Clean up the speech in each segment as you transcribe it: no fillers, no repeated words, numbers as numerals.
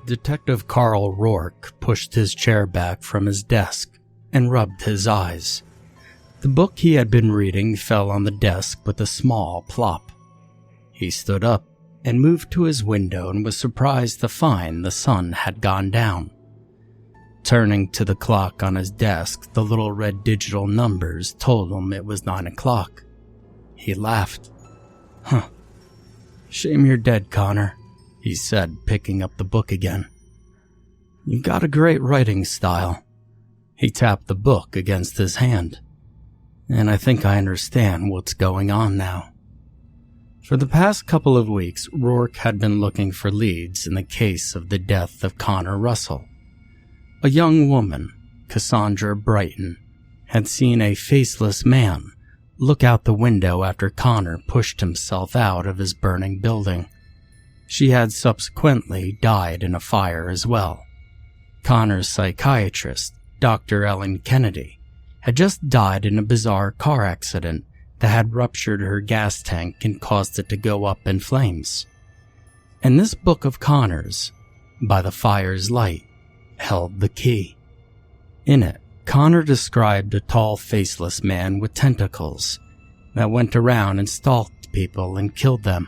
Detective Carl Rourke pushed his chair back from his desk and rubbed his eyes. The book he had been reading fell on the desk with a small plop. He stood up and moved to his window and was surprised to find the sun had gone down. Turning to the clock on his desk, the little red digital numbers told him it was 9 o'clock. He laughed. Shame you're dead, Connor, he said, picking up the book again. You've got a great writing style. He tapped the book against his hand. And I think I understand what's going on now. For the past couple of weeks, Rourke had been looking for leads in the case of the death of Connor Russell. A young woman, Cassandra Brighton, had seen a faceless man look out the window after Connor pushed himself out of his burning building. She had subsequently died in a fire as well. Connor's psychiatrist, Dr. Ellen Kennedy, had just died in a bizarre car accident that had ruptured her gas tank and caused it to go up in flames. And this book of Connor's, By the Fire's Light, held the key. In it, Connor described a tall, faceless man with tentacles that went around and stalked people and killed them,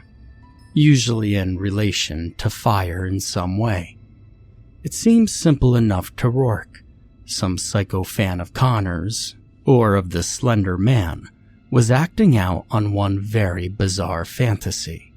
usually in relation to fire in some way. It seemed simple enough to Rourke. Some psycho fan of Connor's, or of the Slender Man, was acting out on one very bizarre fantasy.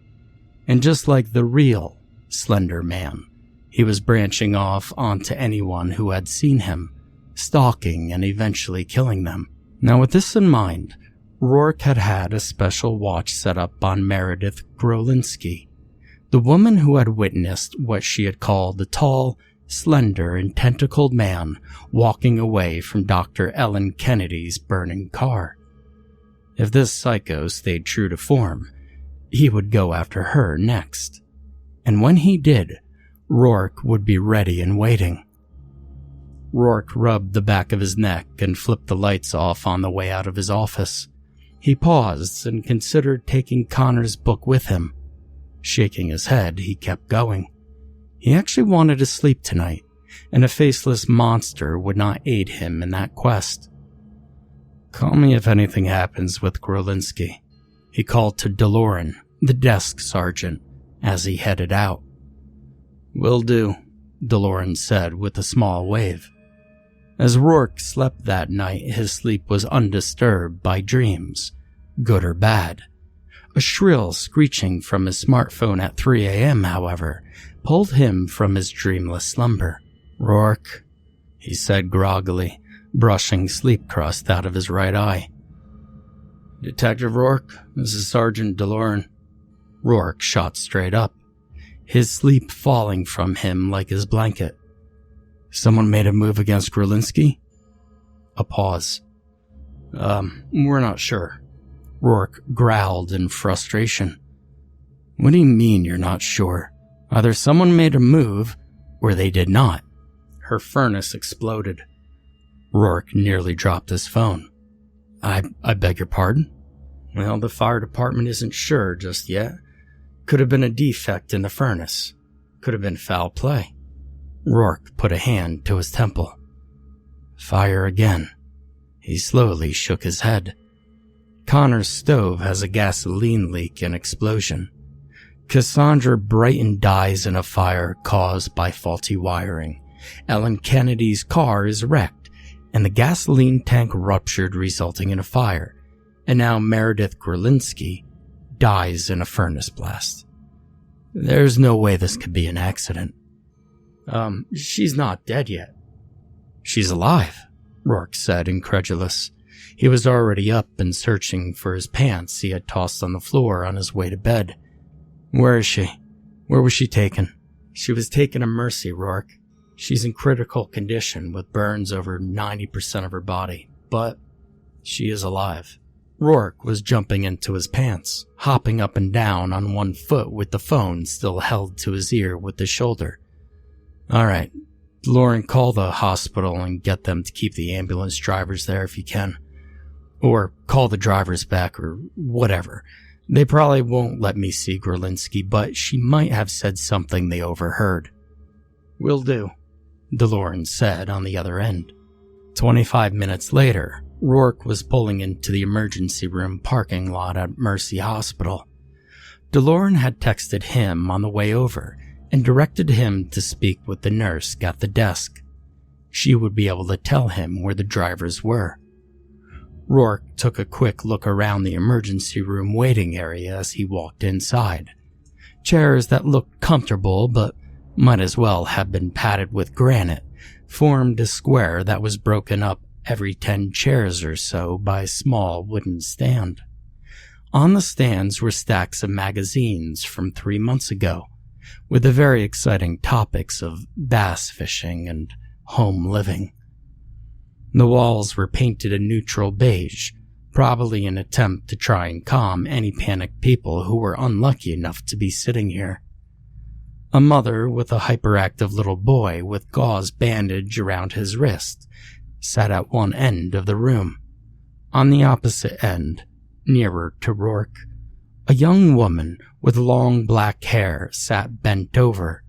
And just like the real Slender Man, he was branching off onto anyone who had seen him, stalking and eventually killing them. Now with this in mind, Rourke had had a special watch set up on Meredith Grolinski, the woman who had witnessed what she had called the tall, slender and tentacled man walking away from Dr. Ellen Kennedy's burning car. If this psycho stayed true to form, he would go after her next. And when he did, Rourke would be ready and waiting. Rourke rubbed the back of his neck and flipped the lights off on the way out of his office. He paused and considered taking Connor's book with him. Shaking his head, he kept going. He actually wanted to sleep tonight, and a faceless monster would not aid him in that quest. Call me if anything happens with Grolinski, he called to DeLorean, the desk sergeant, as he headed out. Will do, DeLorean said with a small wave. As Rourke slept that night, his sleep was undisturbed by dreams, good or bad. A shrill screeching from his smartphone at 3 a.m., however, pulled him from his dreamless slumber. Rourke, he said groggily, brushing sleep crust out of his right eye. Detective Rourke, this is Sergeant DeLorean. Rourke shot straight up, his sleep falling from him like his blanket. Someone made a move against Grolinski? A pause. We're not sure. Rourke growled in frustration. What do you mean you're not sure? Either someone made a move, or they did not. Her furnace exploded. Rourke nearly dropped his phone. I beg your pardon? Well, the fire department isn't sure just yet. Could have been a defect in the furnace. Could have been foul play. Rourke put a hand to his temple. Fire again. He slowly shook his head. Connor's stove has a gasoline leak and explosion. Cassandra Brighton dies in a fire caused by faulty wiring. Ellen Kennedy's car is wrecked, and the gasoline tank ruptured, resulting in a fire. And now Meredith Grolinski dies in a furnace blast. There's no way this could be an accident. She's not dead yet. She's alive, Rourke said, incredulous. He was already up and searching for his pants he had tossed on the floor on his way to bed. Where is she? Where was she taken? She was taken to Mercy, Rourke. She's in critical condition with burns over 90% of her body, but she is alive. Rourke was jumping into his pants, hopping up and down on one foot with the phone still held to his ear with his shoulder. All right, Lauren, call the hospital and get them to keep the ambulance drivers there if you can. Or call the drivers back or whatever. They probably won't let me see Grolinski, but she might have said something they overheard. "Will do," DeLorean said on the other end. 25 minutes later, Rourke was pulling into the emergency room parking lot at Mercy Hospital. DeLorean had texted him on the way over and directed him to speak with the nurse at the desk. She would be able to tell him where the drivers were. Rourke took a quick look around the emergency room waiting area as he walked inside. Chairs that looked comfortable but might as well have been padded with granite formed a square that was broken up every 10 chairs or so by a small wooden stand. On the stands were stacks of magazines from 3 months ago, with the very exciting topics of bass fishing and home living. The walls were painted a neutral beige, probably an attempt to try and calm any panicked people who were unlucky enough to be sitting here. A mother with a hyperactive little boy with gauze bandage around his wrist sat at one end of the room. On the opposite end, nearer to Rourke, a young woman with long black hair sat bent over,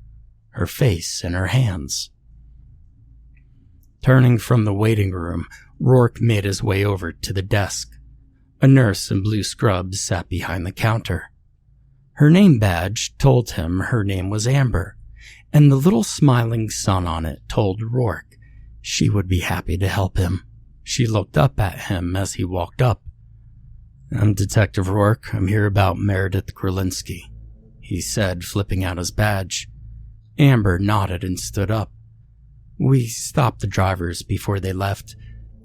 her face in her hands. Turning from the waiting room, Rourke made his way over to the desk. A nurse in blue scrubs sat behind the counter. Her name badge told him her name was Amber, and the little smiling sun on it told Rourke she would be happy to help him. She looked up at him as he walked up. "I'm Detective Rourke. I'm here about Meredith Grulinski," he said, flipping out his badge. Amber nodded and stood up. "We stopped the drivers before they left.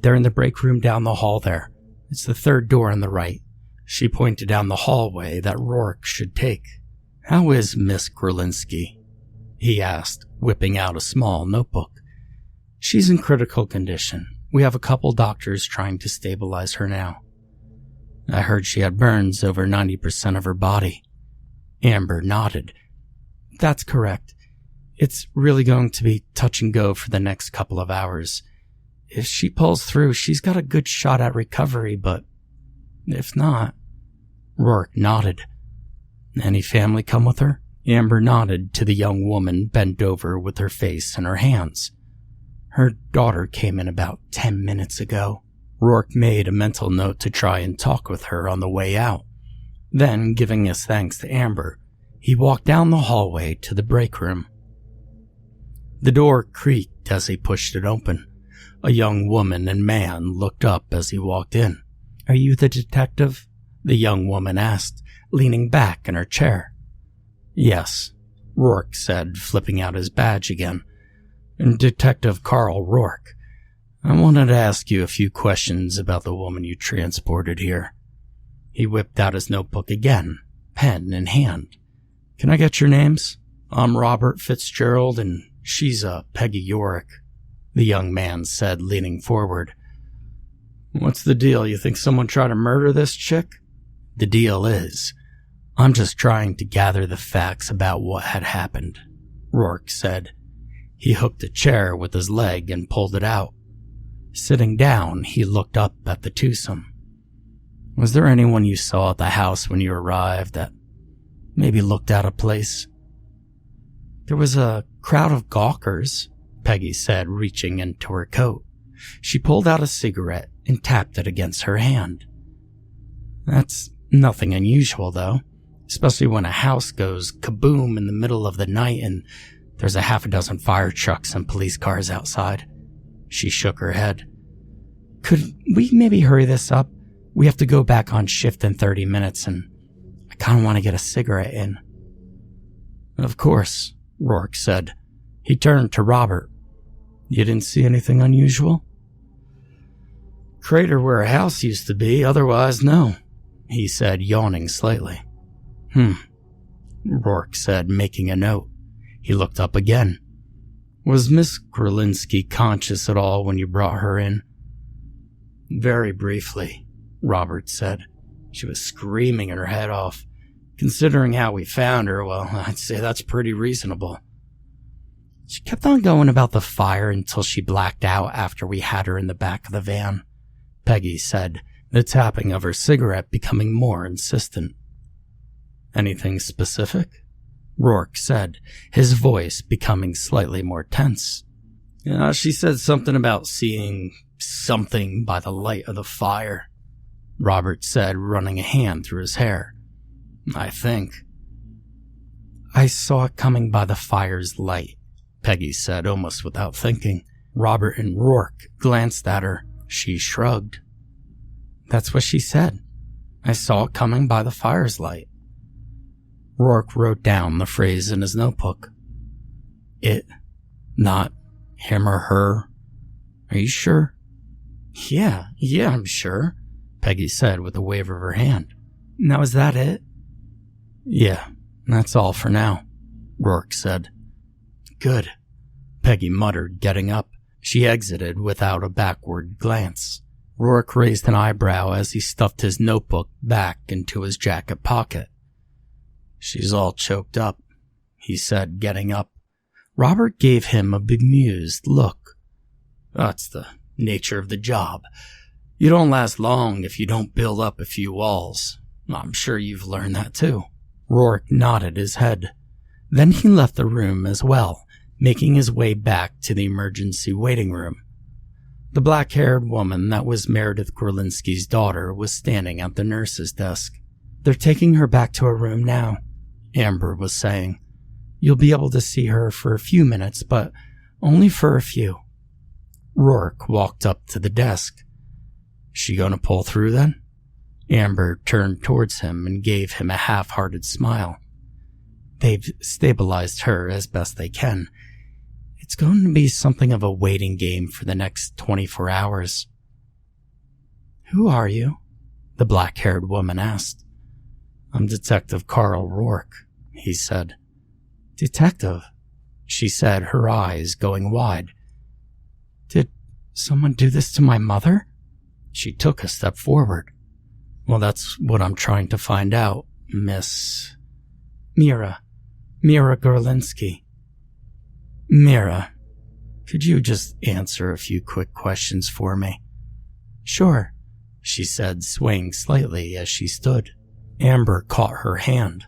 They're in the break room down the hall there. It's the third door on the right." She pointed down the hallway that Rourke should take. "How is Miss Grulinski?" he asked, whipping out a small notebook. "She's in critical condition. We have a couple doctors trying to stabilize her now." "I heard she had burns over 90% of her body." Amber nodded. "That's correct. It's really going to be touch and go for the next couple of hours. If she pulls through, she's got a good shot at recovery, but if not..." Rourke nodded. "Any family come with her?" Amber nodded to the young woman bent over with her face in her hands. "Her daughter came in about 10 minutes ago." Rourke made a mental note to try and talk with her on the way out. Then, giving his thanks to Amber, he walked down the hallway to the break room. The door creaked as he pushed it open. A young woman and man looked up as he walked in. "Are you the detective?" the young woman asked, leaning back in her chair. "Yes," Rourke said, flipping out his badge again. "Detective Carl Rourke. I wanted to ask you a few questions about the woman you transported here." He whipped out his notebook again, pen in hand. "Can I get your names?" "I'm Robert Fitzgerald, and she's Peggy Yorick," the young man said, leaning forward. "What's the deal? You think someone tried to murder this chick?" "The deal is, I'm just trying to gather the facts about what had happened," Rourke said. He hooked a chair with his leg and pulled it out. Sitting down, he looked up at the twosome. "Was there anyone you saw at the house when you arrived that maybe looked out of place?" "There was a crowd of gawkers," Peggy said, reaching into her coat. She pulled out a cigarette and tapped it against her hand. "That's nothing unusual, though, especially when a house goes kaboom in the middle of the night and there's a half a dozen fire trucks and police cars outside." She shook her head. "Could we maybe hurry this up? We have to go back on shift in 30 minutes, and I kind of want to get a cigarette in." "Of course," Rourke said. He turned to Robert. "You didn't see anything unusual?" "Crater where a house used to be, otherwise no," he said, yawning slightly. Rourke said, making a note. He looked up again. "Was Miss Grulinski conscious at all when you brought her in?" "Very briefly," Robert said. "She was screaming her head off. Considering how we found her, well, I'd say that's pretty reasonable." "She kept on going about the fire until she blacked out after we had her in the back of the van," Peggy said, the tapping of her cigarette becoming more insistent. "Anything specific?" Rourke said, his voice becoming slightly more tense. She said something about seeing something by the light of the fire, Robert said, running a hand through his hair. I think. I saw it coming by the fire's light, Peggy said, almost without thinking. Robert and Rourke glanced at her. She shrugged. That's what she said. I saw it coming by the fire's light. Rourke wrote down the phrase in his notebook. It, not him or her. Are you sure? Yeah, I'm sure, Peggy said with a wave of her hand. Now is that it? Yeah, that's all for now, Rourke said. Good, Peggy muttered, getting up. She exited without a backward glance. Rourke raised an eyebrow as he stuffed his notebook back into his jacket pocket. She's all choked up, he said, getting up. Robert gave him a bemused look. That's the nature of the job. You don't last long if you don't build up a few walls. I'm sure you've learned that too. Rourke nodded his head. Then he left the room as well, making his way back to the emergency waiting room. The black-haired woman that was Meredith Gorlinski's daughter was standing at the nurse's desk. They're taking her back to her room now, Amber was saying. You'll be able to see her for a few minutes, but only for a few. Rourke walked up to the desk. She gonna pull through then? Amber turned towards him and gave him a half-hearted smile. They've stabilized her as best they can. It's going to be something of a waiting game for the next 24 hours. Who are you? The black-haired woman asked. I'm Detective Carl Rourke, he said. Detective, she said, her eyes going wide. Did someone do this to my mother? She took a step forward. Well, that's what I'm trying to find out, Miss... Mira Gorlinski. Mira, could you just answer a few quick questions for me? Sure, she said, swaying slightly as she stood. Amber caught her hand.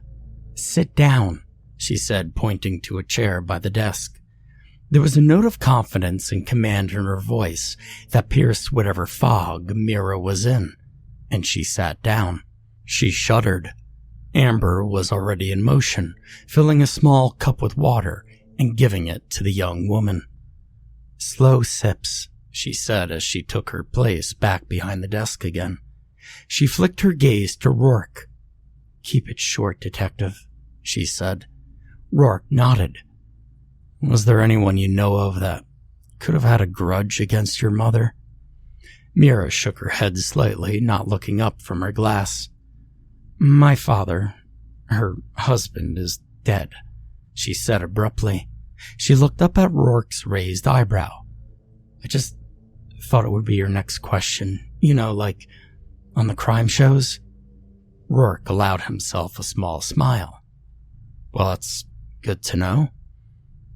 Sit down, she said, pointing to a chair by the desk. There was a note of confidence and command in her voice that pierced whatever fog Mira was in, and she sat down. She shuddered. Amber was already in motion, filling a small cup with water and giving it to the young woman. Slow sips, she said as she took her place back behind the desk again. She flicked her gaze to Rourke. Keep it short, Detective, she said. Rourke nodded. Was there anyone you know of that could have had a grudge against your mother? Mira shook her head slightly, not looking up from her glass. My father, her husband, is dead, she said abruptly. She looked up at Rourke's raised eyebrow. I just thought it would be your next question. You know, like on the crime shows? Rourke allowed himself a small smile. Well, that's good to know.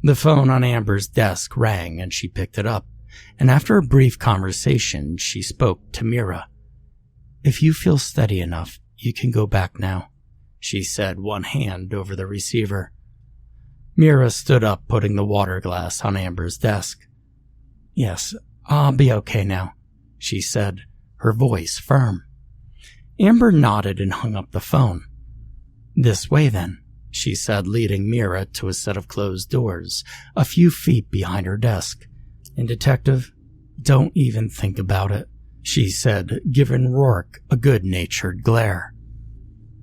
The phone on Amber's desk rang and she picked it up, and after a brief conversation, she spoke to Mira. If you feel steady enough, you can go back now, she said, one hand over the receiver. Mira stood up, putting the water glass on Amber's desk. Yes, I'll be okay now, she said, her voice firm. Amber nodded and hung up the phone. This way then, she said, leading Mira to a set of closed doors a few feet behind her desk. And Detective, don't even think about it, she said, giving Rourke a good-natured glare.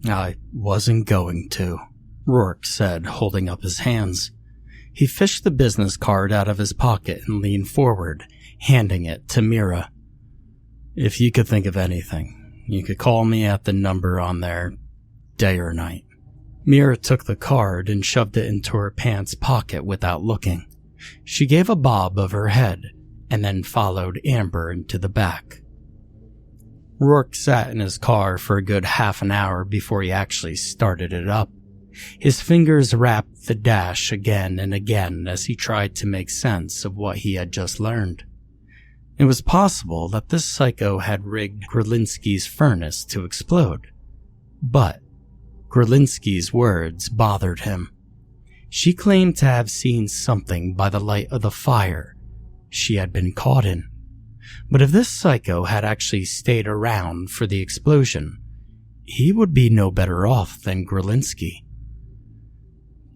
I wasn't going to, Rourke said, holding up his hands. He fished the business card out of his pocket and leaned forward, handing it to Mira. If you could think of anything, you could call me at the number on there, day or night. Mira took the card and shoved it into her pants pocket without looking. She gave a bob of her head and then followed Amber into the back. Rourke sat in his car for a good half an hour before he actually started it up. His fingers rapped the dash again and again as he tried to make sense of what he had just learned. It was possible that this psycho had rigged Gorlinski's furnace to explode. But Gorlinski's words bothered him. She claimed to have seen something by the light of the fire she had been caught in. But if this psycho had actually stayed around for the explosion, he would be no better off than Grelinsky.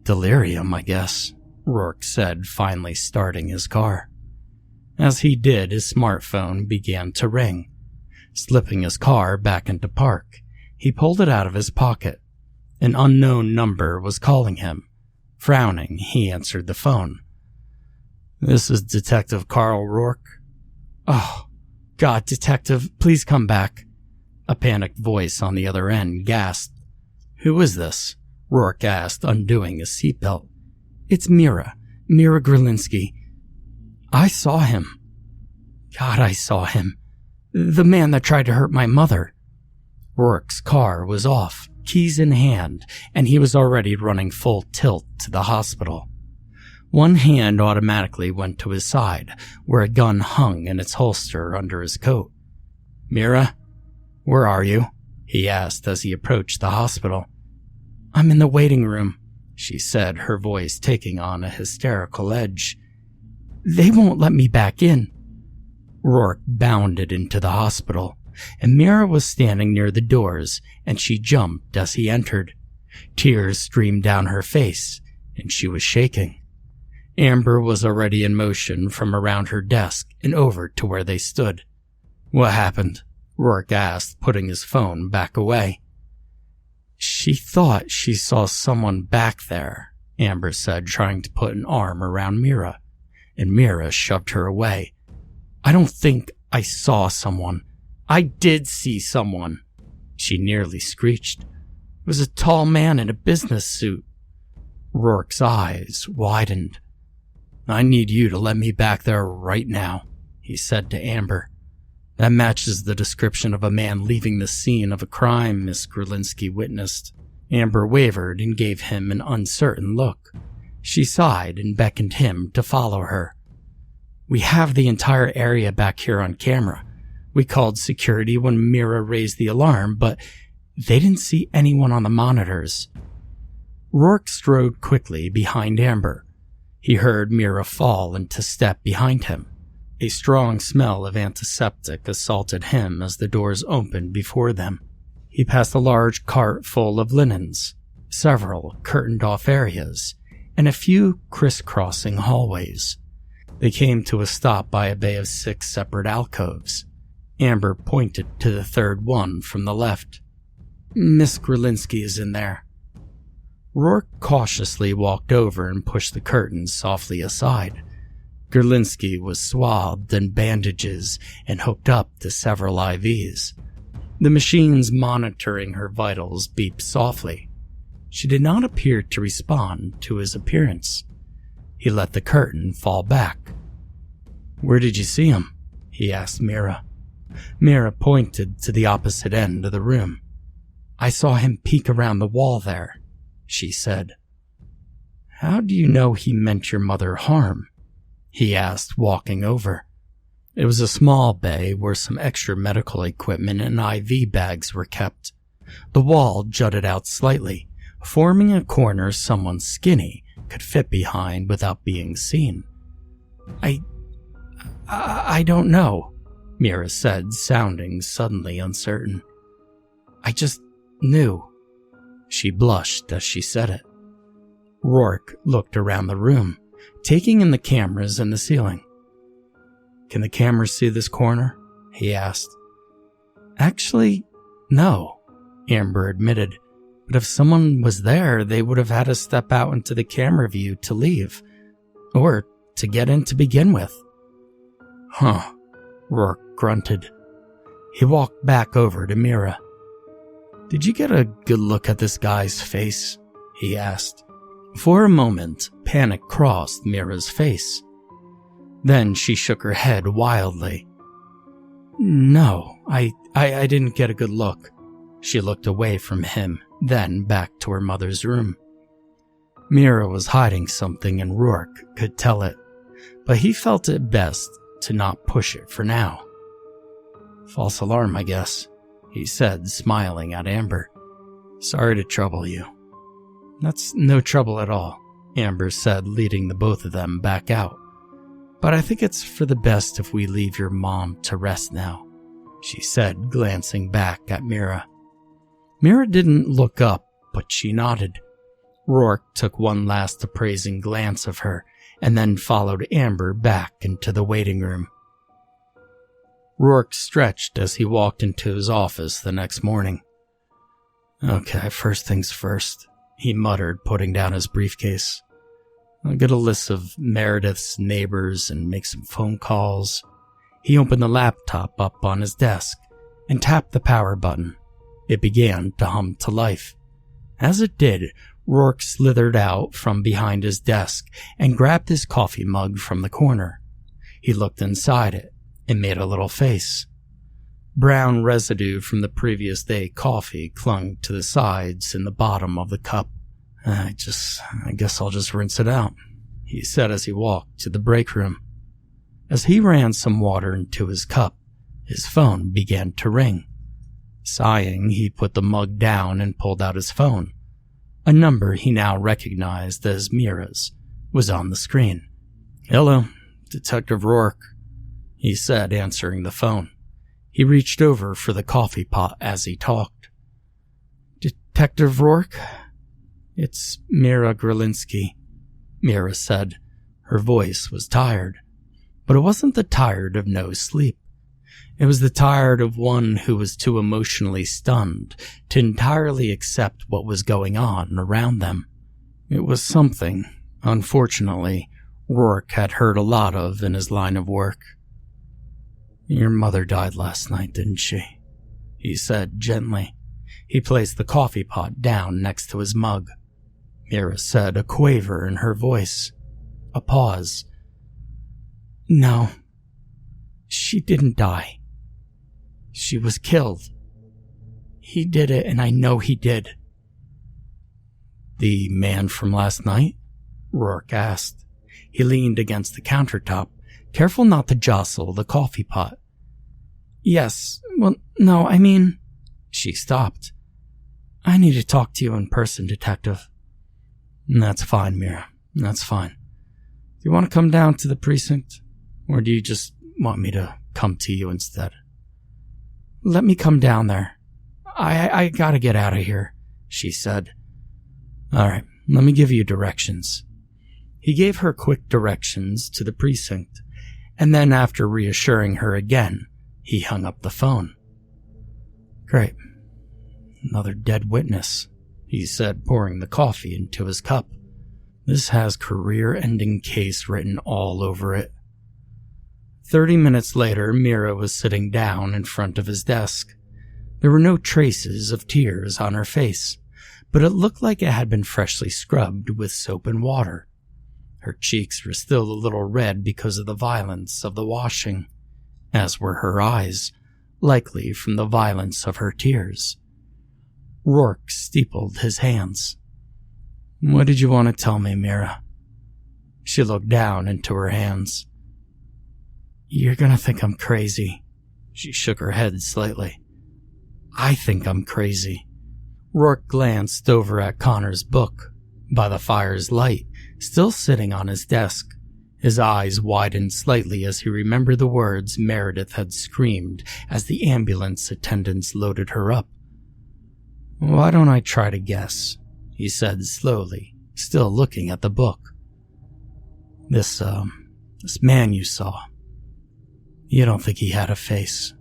Delirium, I guess, Rourke said, finally starting his car. As he did, his smartphone began to ring. Slipping his car back into park, he pulled it out of his pocket. An unknown number was calling him. Frowning, he answered the phone. "This is Detective Carl Rourke." "Oh, God, Detective, please come back." A panicked voice on the other end gasped. "Who is this?" Rourke asked, undoing his seatbelt. "It's Mira Grelinsky. I saw him. God, I saw him. The man that tried to hurt my mother." Rourke's car was off, keys in hand, and he was already running full tilt to the hospital. One hand automatically went to his side, where a gun hung in its holster under his coat. "Mira, where are you?" he asked as he approached the hospital. "I'm in the waiting room," she said, her voice taking on a hysterical edge. "They won't let me back in." Rourke bounded into the hospital, and Mira was standing near the doors, and she jumped as he entered. Tears streamed down her face, and she was shaking. Amber was already in motion from around her desk and over to where they stood. "What happened?" Rourke asked, putting his phone back away. "She thought she saw someone back there," Amber said, trying to put an arm around Mira, and Mira shoved her away. "I don't think I saw someone. I did see someone," she nearly screeched. "It was a tall man in a business suit." Rourke's eyes widened. "I need you to let me back there right now," he said to Amber. "That matches the description of a man leaving the scene of a crime Miss Grelinsky witnessed." Amber wavered and gave him an uncertain look. She sighed and beckoned him to follow her. "We have the entire area back here on camera. We called security when Mira raised the alarm, but they didn't see anyone on the monitors." Rourke strode quickly behind Amber. He heard Mira fall into step behind him. A strong smell of antiseptic assaulted him as the doors opened before them. He passed a large cart full of linens, several curtained-off areas, and a few crisscrossing hallways. They came to a stop by a bay of 6 separate alcoves. Amber pointed to the third one from the left. "Miss Grelinsky is in there." Rourke cautiously walked over and pushed the curtains softly aside. Grelinsky was swathed in bandages and hooked up to several IVs. The machines monitoring her vitals beeped softly. She did not appear to respond to his appearance. He let the curtain fall back. "Where did you see him?" he asked Mira. Mira pointed to the opposite end of the room. "I saw him peek around the wall there," she said. "How do you know he meant your mother harm?" he asked, walking over. It was a small bay where some extra medical equipment and IV bags were kept. The wall jutted out slightly, forming a corner someone skinny could fit behind without being seen. I don't know," Mira said, sounding suddenly uncertain. "I just knew." She blushed as she said it. Rourke looked around the room, taking in the cameras in the ceiling. "Can the cameras see this corner?" he asked. "Actually, no," Amber admitted. "But if someone was there, they would have had to step out into the camera view to leave, or to get in to begin with." "Huh," Rourke grunted. He walked back over to Mira. "Did you get a good look at this guy's face?" he asked. For a moment, panic crossed Mira's face. Then she shook her head wildly. "No, I didn't get a good look." She looked away from him, then back to her mother's room. Mira was hiding something and Rourke could tell it, but he felt it best to not push it for now. "False alarm, I guess," he said, smiling at Amber. "Sorry to trouble you." "That's no trouble at all," Amber said, leading the both of them back out. "But I think it's for the best if we leave your mom to rest now," she said, glancing back at Mira. Mira didn't look up, but she nodded. Rourke took one last appraising glance of her and then followed Amber back into the waiting room. Rourke stretched as he walked into his office the next morning. "Okay, first things first," he muttered, putting down his briefcase. "I'll get a list of Meredith's neighbors and make some phone calls." He opened the laptop up on his desk and tapped the power button. It began to hum to life. As it did, Rourke slithered out from behind his desk and grabbed his coffee mug from the corner. He looked inside it and made a little face. Brown residue from the previous day coffee clung to the sides and the bottom of the cup. I guess I'll just rinse it out," he said as he walked to the break room. As he ran some water into his cup, his phone began to ring. Sighing, he put the mug down and pulled out his phone. A number he now recognized as Mira's was on the screen. "Hello, Detective Rourke," he said, answering the phone. He reached over for the coffee pot as he talked. "Detective Rourke? It's Mira Grolinsky," Mira said. Her voice was tired, but it wasn't the tired of no sleep. It was the tired of one who was too emotionally stunned to entirely accept what was going on around them. It was something, unfortunately, Rourke had heard a lot of in his line of work. "Your mother died last night, didn't she?" he said gently. He placed the coffee pot down next to his mug. Mira said, a quaver in her voice. A pause. "No, she didn't die. She was killed. He did it, and I know he did." "The man from last night?" Rourke asked. He leaned against the countertop, careful not to jostle the coffee pot. "Yes, well, no, I mean..." She stopped. "I need to talk to you in person, Detective." "That's fine, Mira. That's fine. Do you want to come down to the precinct? Or do you just want me to come to you instead?" "Let me come down there. I gotta get out of here," she said. "Alright, let me give you directions." He gave her quick directions to the precinct, and then after reassuring her again, he hung up the phone. "Great. Another dead witness," he said, pouring the coffee into his cup. "This has career-ending case written all over it." 30 minutes later, Mira was sitting down in front of his desk. There were no traces of tears on her face, but it looked like it had been freshly scrubbed with soap and water. Her cheeks were still a little red because of the violence of the washing, as were her eyes, likely from the violence of her tears. Rourke steepled his hands. "What did you want to tell me, Mira?" She looked down into her hands. "You're gonna think I'm crazy." She shook her head slightly. "I think I'm crazy." Rourke glanced over at Connor's book, by the fire's light, still sitting on his desk. His eyes widened slightly as he remembered the words Meredith had screamed as the ambulance attendants loaded her up. "Why don't I try to guess?" he said slowly, still looking at the book. This man you saw, you don't think he had a face?"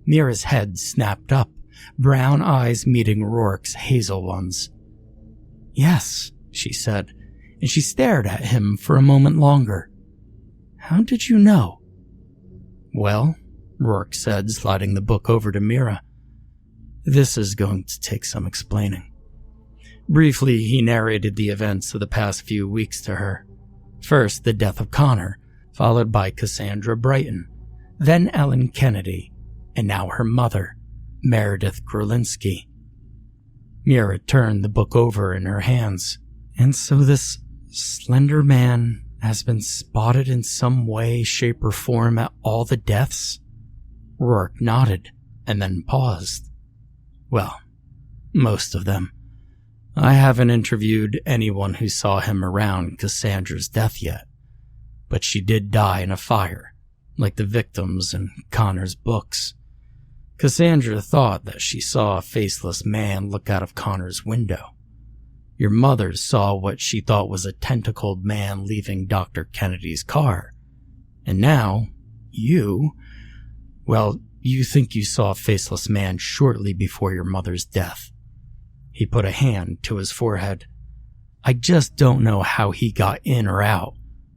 Mira's head snapped up, brown eyes meeting Rourke's hazel ones. "Yes," she said, and she stared at him for a moment longer. "How did you know?" "Well," Rourke said, sliding the book over to Mira, "this is going to take some explaining." Briefly, he narrated the events of the past few weeks to her. First, the death of Connor, followed by Cassandra Brighton, then Ellen Kennedy, and now her mother, Meredith Grolinsky. Mira turned the book over in her hands. "And so this slender man has been spotted in some way, shape, or form at all the deaths?" Rourke nodded, and then paused. "Well, most of them. I haven't interviewed anyone who saw him around Cassandra's death yet, but she did die in a fire, like the victims in Connor's books. Cassandra thought that she saw a faceless man look out of Connor's window. Your mother saw what she thought was a tentacled man leaving Dr. Kennedy's car. And now, you think you saw a faceless man shortly before your mother's death. He put a hand to his forehead. I just don't know how he got in or out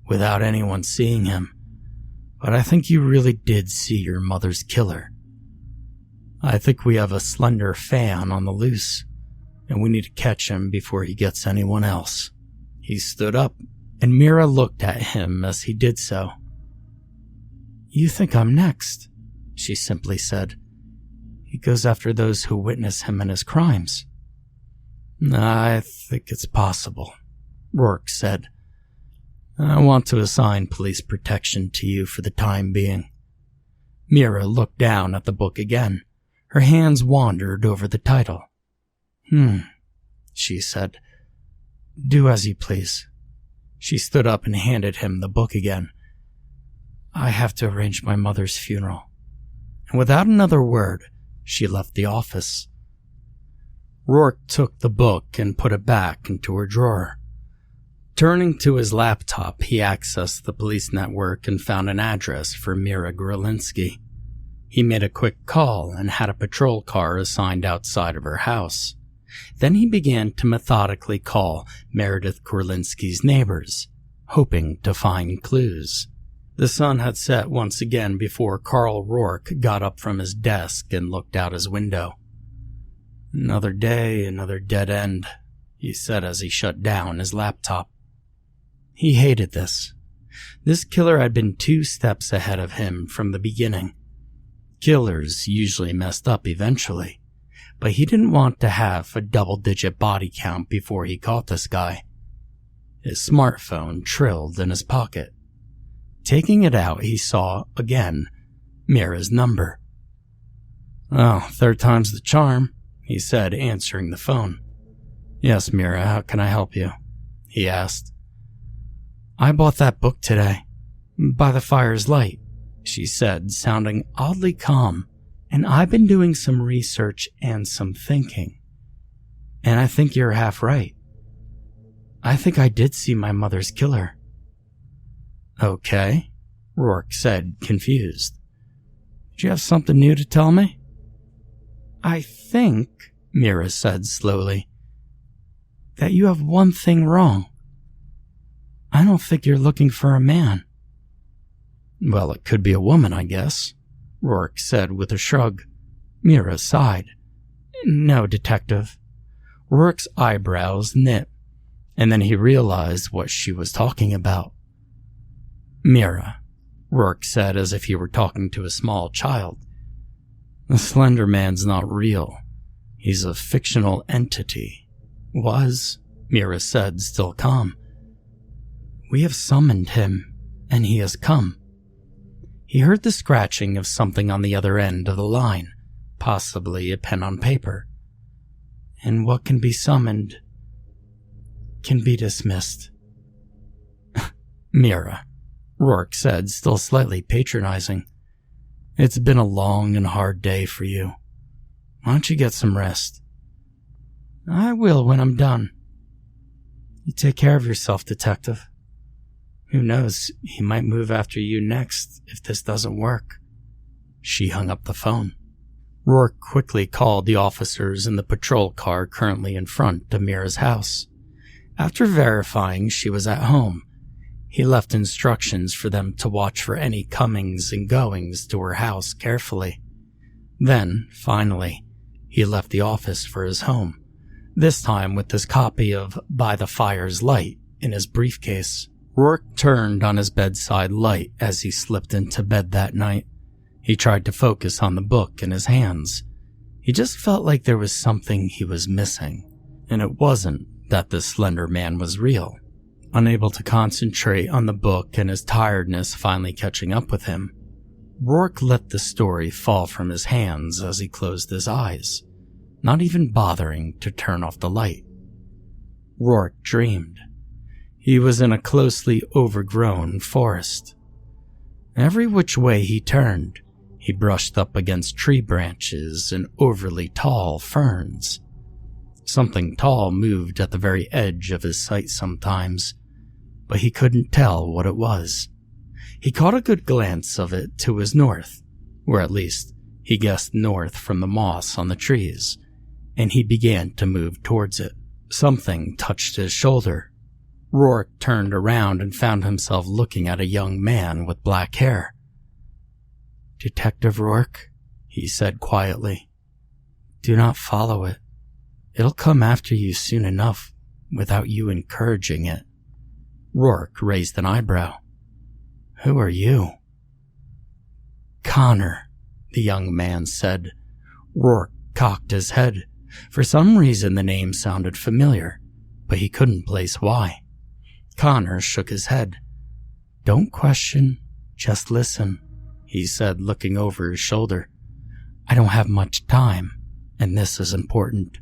without anyone seeing him, but I think you really did see your mother's killer. I think we have a slender fan on the loose, and we need to catch him before he gets anyone else. He stood up, and Mira looked at him as he did so. You think I'm next, she simply said. He goes after those who witness him and his crimes. I think it's possible, Rourke said. I want to assign police protection to you for the time being. Mira looked down at the book again. Her hands wandered over the title. She said. Do as you please. She stood up and handed him the book again. I have to arrange my mother's funeral. And without another word, she left the office. Rourke took the book and put it back into her drawer. Turning to his laptop, he accessed the police network and found an address for Mira Gorlinski. He made a quick call and had a patrol car assigned outside of her house. Then he began to methodically call Meredith Gorlinski's neighbors, hoping to find clues. The sun had set once again before Carl Rourke got up from his desk and looked out his window. Another day, another dead end, he said as he shut down his laptop. He hated this. This killer had been 2 steps ahead of him from the beginning. Killers usually messed up eventually, but he didn't want to have a double-digit body count before he caught this guy. His smartphone trilled in his pocket. Taking it out, he saw, again, Mira's number. Oh, 3rd time's the charm, he said, answering the phone. Yes, Mira, how can I help you? He asked. I bought that book today, by the fire's light, she said, sounding oddly calm, and I've been doing some research and some thinking. And I think you're half right. I think I did see my mother's killer. Okay, Rourke said, confused. Do you have something new to tell me? I think, Mira said slowly, that you have one thing wrong. I don't think you're looking for a man. Well, it could be a woman, I guess, Rourke said with a shrug. Mira sighed. No, detective. Rourke's eyebrows knit, and then he realized what she was talking about. Mira, Rourke said as if he were talking to a small child. The Slender Man's not real. He's a fictional entity. Was, Mira said, still calm. We have summoned him, and he has come. He heard the scratching of something on the other end of the line, possibly a pen on paper. And what can be summoned can be dismissed. Mira, Rourke said, still slightly patronizing. It's been a long and hard day for you. Why don't you get some rest? I will when I'm done. You take care of yourself, detective. Who knows, he might move after you next if this doesn't work. She hung up the phone. Rourke quickly called the officers in the patrol car currently in front of Mira's house. After verifying she was at home, he left instructions for them to watch for any comings and goings to her house carefully. Then, finally, he left the office for his home, this time with his copy of By the Fire's Light in his briefcase. Rourke turned on his bedside light as he slipped into bed that night. He tried to focus on the book in his hands. He just felt like there was something he was missing, and it wasn't that the Slender Man was real. Unable to concentrate on the book and his tiredness finally catching up with him, Rourke let the story fall from his hands as he closed his eyes, not even bothering to turn off the light. Rourke dreamed. He was in a closely overgrown forest. Every which way he turned, he brushed up against tree branches and overly tall ferns. Something tall moved at the very edge of his sight sometimes, but he couldn't tell what it was. He caught a good glance of it to his north, or at least he guessed north from the moss on the trees, and he began to move towards it. Something touched his shoulder. Rourke turned around and found himself looking at a young man with black hair. "Detective Rourke," he said quietly, "do not follow it. It'll come after you soon enough without you encouraging it." Rourke raised an eyebrow. "Who are you?" "Connor," the young man said. Rourke cocked his head. For some reason the name sounded familiar, but he couldn't place why. Connor shook his head. "Don't question, just listen," he said, looking over his shoulder. "I don't have much time, and this is important.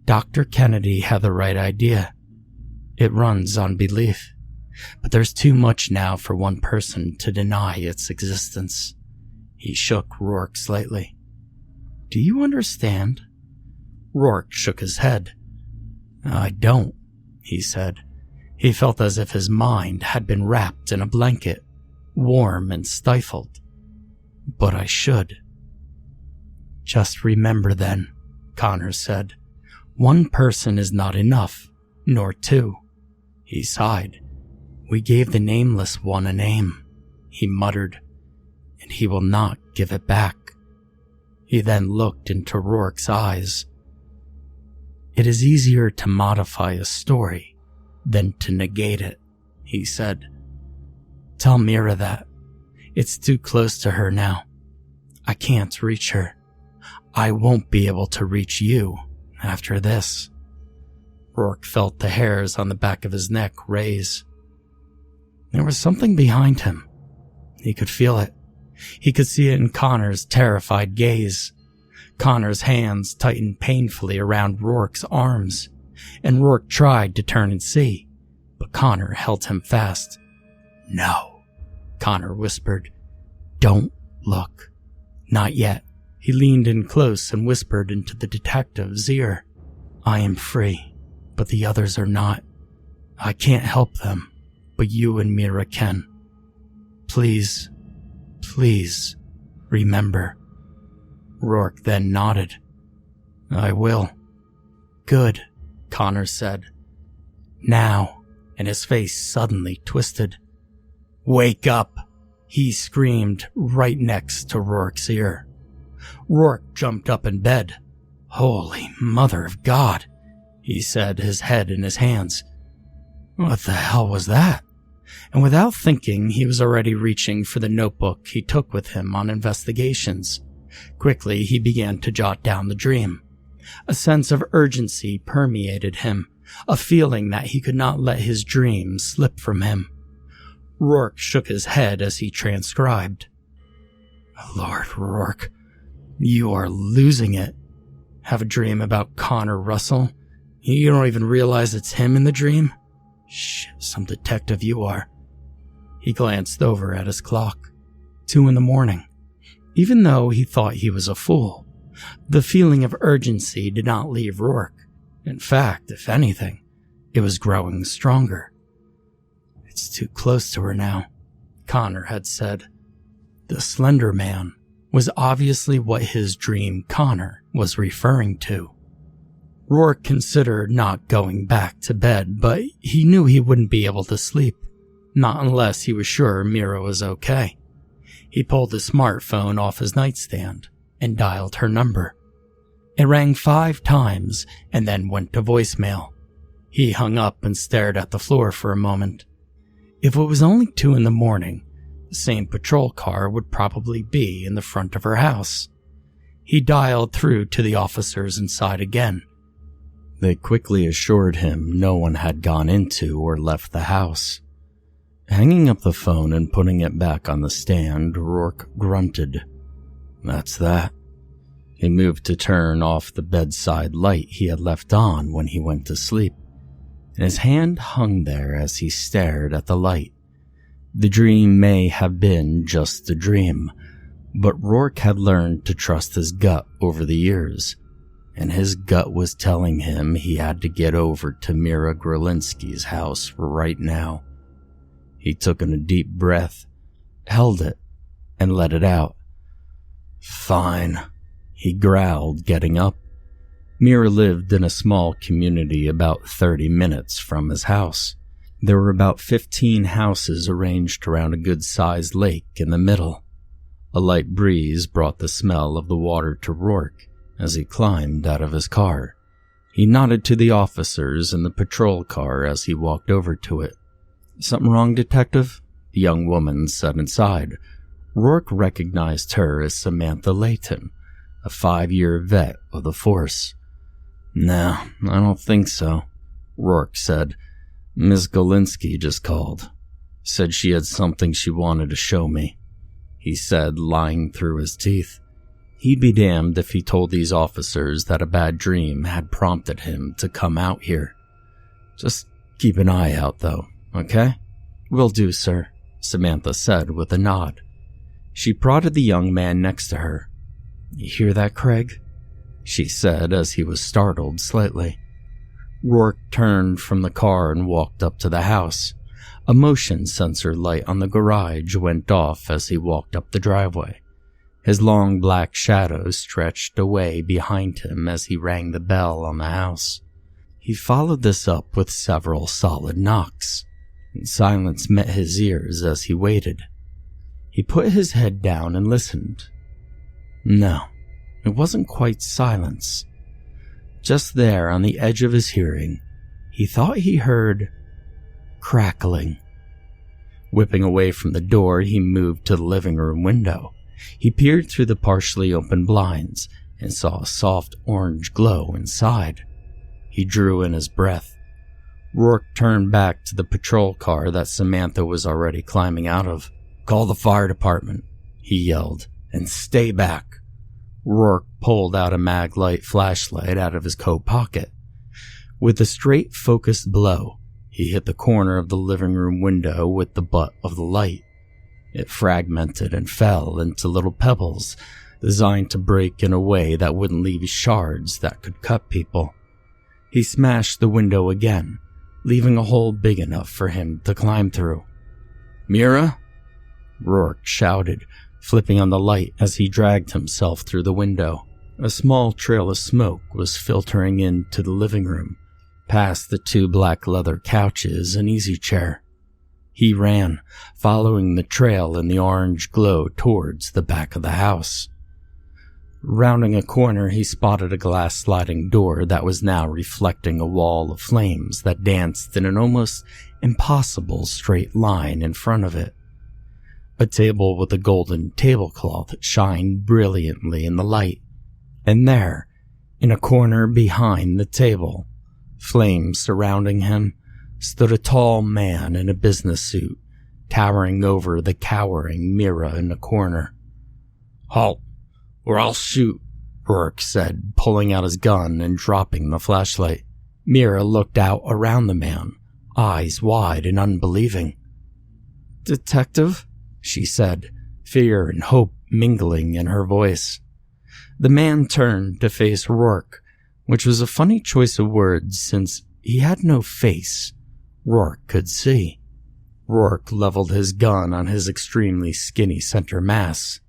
Dr. Kennedy had the right idea. It runs on belief, but there's too much now for one person to deny its existence." He shook Rourke slightly. "Do you understand?" Rourke shook his head. "I don't," he said. He felt as if his mind had been wrapped in a blanket, warm and stifled. "But I should." "Just remember then," Connor said. "One person is not enough, nor two." He sighed. "We gave the Nameless one a name," he muttered, "and he will not give it back." He then looked into Rourke's eyes. "It is easier to modify a story than to negate it," he said. "Tell Mira that. It's too close to her now. I can't reach her. I won't be able to reach you after this." Rourke felt the hairs on the back of his neck raise. There was something behind him. He could feel it. He could see it in Connor's terrified gaze. Connor's hands tightened painfully around Rourke's arms, and Rourke tried to turn and see, but Connor held him fast. "No," Connor whispered. "Don't look. Not yet." He leaned in close and whispered into the detective's ear. "I am free, but the others are not. I can't help them, but you and Mira can. Please, please, remember." Rourke then nodded. "I will." "Good," Connor said. "Now," and his face suddenly twisted. "Wake up," he screamed right next to Rourke's ear. Rourke jumped up in bed. "Holy Mother of God," he said, his head in his hands. "What the hell was that?" And without thinking, he was already reaching for the notebook he took with him on investigations. Quickly, he began to jot down the dream. A sense of urgency permeated him, a feeling that he could not let his dream slip from him. Rourke shook his head as he transcribed. "Lord, Rourke, you are losing it. Have a dream about Connor Russell? You don't even realize it's him in the dream? Shit, some detective you are." He glanced over at his clock. 2 a.m. Even though he thought he was a fool, the feeling of urgency did not leave Rourke. In fact, if anything, it was growing stronger. "It's too close to her now," Connor had said. The Slender Man was obviously what his dream Connor was referring to. Rourke considered not going back to bed, but he knew he wouldn't be able to sleep, not unless he was sure Mira was okay. He pulled his smartphone off his nightstand and dialed her number. It rang 5 times and then went to voicemail. He hung up and stared at the floor for a moment. If it was only 2 a.m, the same patrol car would probably be in the front of her house. He dialed through to the officers inside again. They quickly assured him no one had gone into or left the house. Hanging up the phone and putting it back on the stand, Rourke grunted. "That's that." He moved to turn off the bedside light he had left on when he went to sleep. and his hand hung there as he stared at the light. The dream may have been just a dream, but Rourke had learned to trust his gut over the years, and his gut was telling him he had to get over to Mira Grolinski's house right now. He took in a deep breath, held it, and let it out. "Fine," he growled, getting up. Mira lived in a small community about 30 minutes from his house. There were about 15 houses arranged around a good-sized lake in the middle. A light breeze brought the smell of the water to Rourke as he climbed out of his car. He nodded to the officers in the patrol car as he walked over to it. "Something wrong, Detective?" the young woman said inside. Rourke recognized her as Samantha Layton, a 5-year vet of the force. "No, I don't think so," Rourke said. "Miss Golinski just called. Said she had something she wanted to show me," he said, lying through his teeth. He'd be damned if he told these officers that a bad dream had prompted him to come out here. "Just keep an eye out, though, okay?" "Will do, sir," Samantha said with a nod. She prodded the young man next to her. "You hear that, Craig?" she said as he was startled slightly. Rourke turned from the car and walked up to the house. A motion sensor light on the garage went off as he walked up the driveway. His long black shadow stretched away behind him as he rang the bell on the house. He followed this up with several solid knocks, and silence met his ears as he waited. He put his head down and listened. No, it wasn't quite silence. Just there on the edge of his hearing, he thought he heard crackling. Whipping away from the door, he moved to the living room window. He peered through the partially open blinds and saw a soft orange glow inside. He drew in his breath. Rourke turned back to the patrol car that Samantha was already climbing out of. "Call the fire department," he yelled, "and stay back." Rourke pulled out a mag-light flashlight out of his coat pocket. With a straight, focused blow, he hit the corner of the living room window with the butt of the light. It fragmented and fell into little pebbles, designed to break in a way that wouldn't leave shards that could cut people. He smashed the window again, leaving a hole big enough for him to climb through. "Mira?" Rourke shouted, flipping on the light as he dragged himself through the window. A small trail of smoke was filtering into the living room, past the 2 black leather couches and easy chair. He ran, following the trail in the orange glow towards the back of the house. Rounding a corner, he spotted a glass sliding door that was now reflecting a wall of flames that danced in an almost impossible straight line in front of it. A table with a golden tablecloth shined brilliantly in the light, and there, in a corner behind the table, flames surrounding him, stood a tall man in a business suit, towering over the cowering Mira in the corner. "Halt, or I'll shoot," Rourke said, pulling out his gun and dropping the flashlight. Mira looked out around the man, eyes wide and unbelieving. "Detective?" she said, fear and hope mingling in her voice. The man turned to face Rourke, which was a funny choice of words since he had no face Rourke could see. Rourke leveled his gun on his extremely skinny center mass.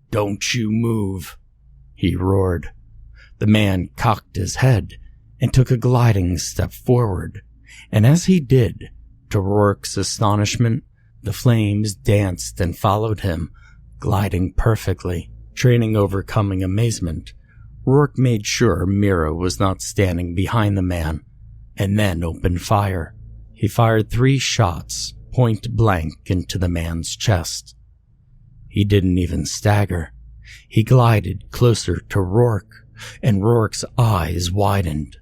"Don't you move," he roared. The man cocked his head and took a gliding step forward, and as he did, to Rourke's astonishment, the flames danced and followed him, gliding perfectly. Training overcoming amazement, Rourke made sure Mira was not standing behind the man, and then opened fire. He fired 3 shots, point blank, into the man's chest. He didn't even stagger. He glided closer to Rourke, and Rourke's eyes widened.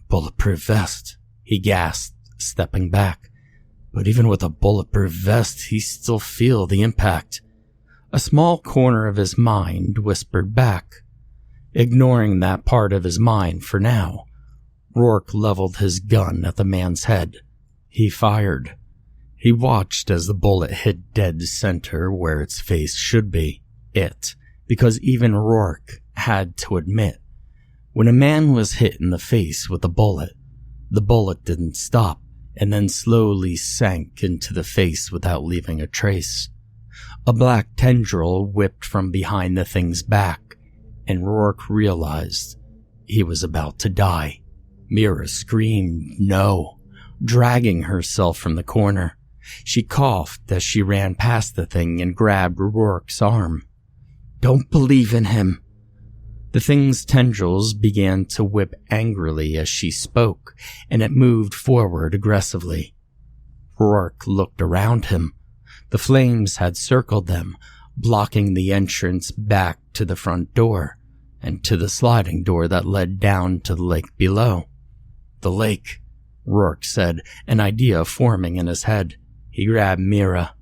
"Bulletproof vest," he gasped, stepping back. But even with a bulletproof vest, he still feel the impact. A small corner of his mind whispered back. Ignoring that part of his mind for now, Rourke leveled his gun at the man's head. He fired. He watched as the bullet hit dead center where its face should be. Because even Rourke had to admit, when a man was hit in the face with a bullet, the bullet didn't stop and then slowly sank into the face without leaving a trace. A black tendril whipped from behind the thing's back, and Rourke realized he was about to die. Mira screamed no, dragging herself from the corner. She coughed as she ran past the thing and grabbed Rourke's arm. "Don't believe in him." The thing's tendrils began to whip angrily as she spoke, and it moved forward aggressively. Rourke looked around him. The flames had circled them, blocking the entrance back to the front door and to the sliding door that led down to the lake below. "The lake," Rourke said, an idea forming in his head. He grabbed Mira.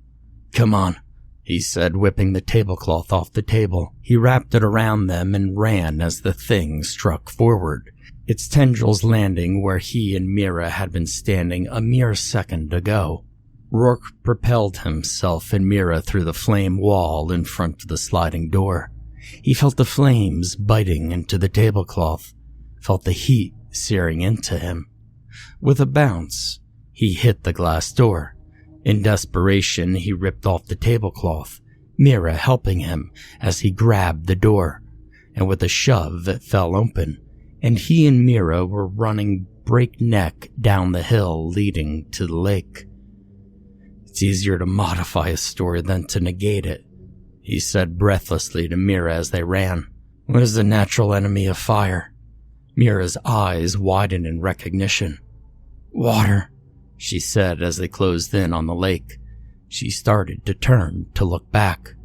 "Come on," he said, whipping the tablecloth off the table. He wrapped it around them and ran as the thing struck forward, its tendrils landing where he and Mira had been standing a mere second ago. Rourke propelled himself and Mira through the flame wall in front of the sliding door. He felt the flames biting into the tablecloth, felt the heat searing into him. With a bounce, he hit the glass door. In desperation, he ripped off the tablecloth, Mira helping him as he grabbed the door, and with a shove it fell open, and he and Mira were running breakneck down the hill leading to the lake. "It's easier to modify a story than to negate it," he said breathlessly to Mira as they ran. "What is the natural enemy of fire?" Mira's eyes widened in recognition. "Water," she said as they closed in on the lake. She started to turn to look back.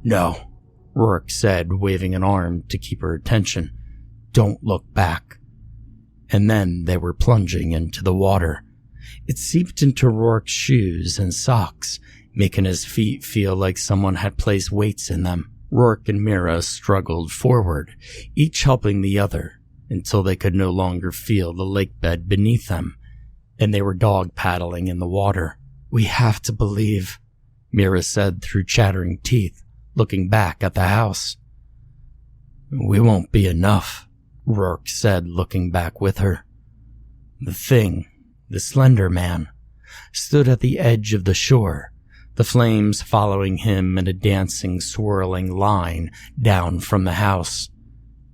"No," Rourke said, waving an arm to keep her attention. "Don't look back." And then they were plunging into the water. It seeped into Rourke's shoes and socks, making his feet feel like someone had placed weights in them. Rourke and Mira struggled forward, each helping the other, until they could no longer feel the lake bed beneath them, and they were dog paddling in the water. "We have to believe," Mira said through chattering teeth, looking back at the house. "We won't be enough," Rourke said, looking back with her. The thing, the slender man, stood at the edge of the shore, the flames following him in a dancing, swirling line down from the house.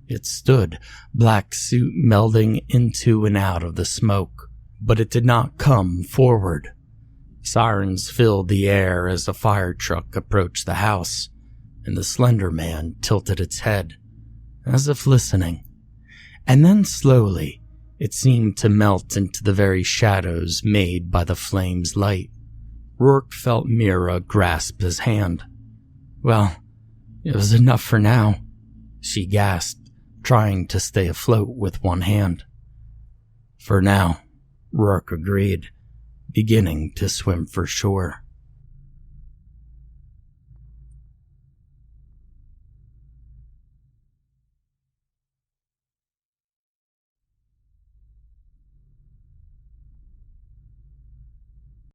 It stood, black suit melding into and out of the smoke, but it did not come forward. Sirens filled the air as the fire truck approached the house, and the slender man tilted its head, as if listening. And then slowly, it seemed to melt into the very shadows made by the flame's light. Rourke felt Mira grasp his hand. "Well, it was enough for now," she gasped, trying to stay afloat with one hand. "For now," Rourke agreed, beginning to swim for shore.